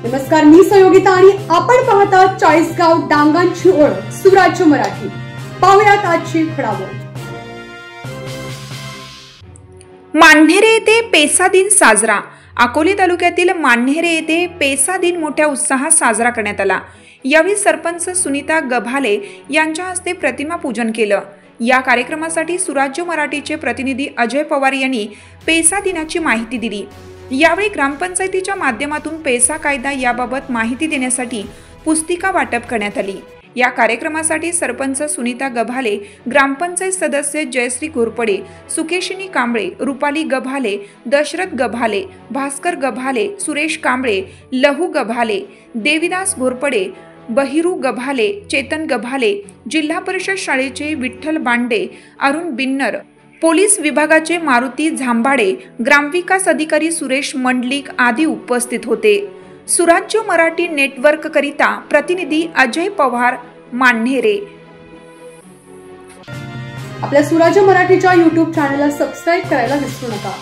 नमस्कार, मी सहयोगिता आणि आपण पाहता चाळीसगाव डांगांची ओळख सुराज्य मराठी। पाहुयात आजची घडामोड। मान्हेरे येथे पेसा दिन साजरा। अकोले तालुक्यातील मान्हेरे येथे पेसा दिन मोठ्या उत्साहात साजरा करण्यात आला। यावेळी सरपंच सुनीता गभाले यांच्या हस्ते प्रतिमा पूजन केलं। या कार्यक्रमासाठी सुराज्य मराठीचे प्रतिनिधी अजय पवार यांनी पेसा दिनाची माहिती दिली। यावेळी ग्रामपंचायतीच्या माध्यमातून पेसा कायदा याबाबत माहिती देण्यासाठी पुस्तिका वाटप करण्यात आली। या कार्यक्रमासाठी सरपंच सुनीता गभाले, ग्रामपंचायत सदस्य जयश्री घोरपडे, सुकेशिनी कांबळे, रुपाली गभाले, दशरथ गभाले, भास्कर गभाले, सुरेश कांबळे, लहू गभाले, देवीदास घोरपडे, बहिरू गभाले, चेतन गभाले, जिल्हा परिषद शाळेचे विठ्ठल बांडे, अरुण बिन्नर, पोलीस विभागाचे मारुती झांबाडे, ग्रामविकास अधिकारी सुरेश मंडलिक आदी उपस्थित होते। सुराज्य मराठी नेटवर्क करिता प्रतिनिधी अजय पवार, मान्हेरे। आपल्या सुराज्य मराठीच्या YouTube चॅनलला सबस्क्राइब करायला विसरू नका।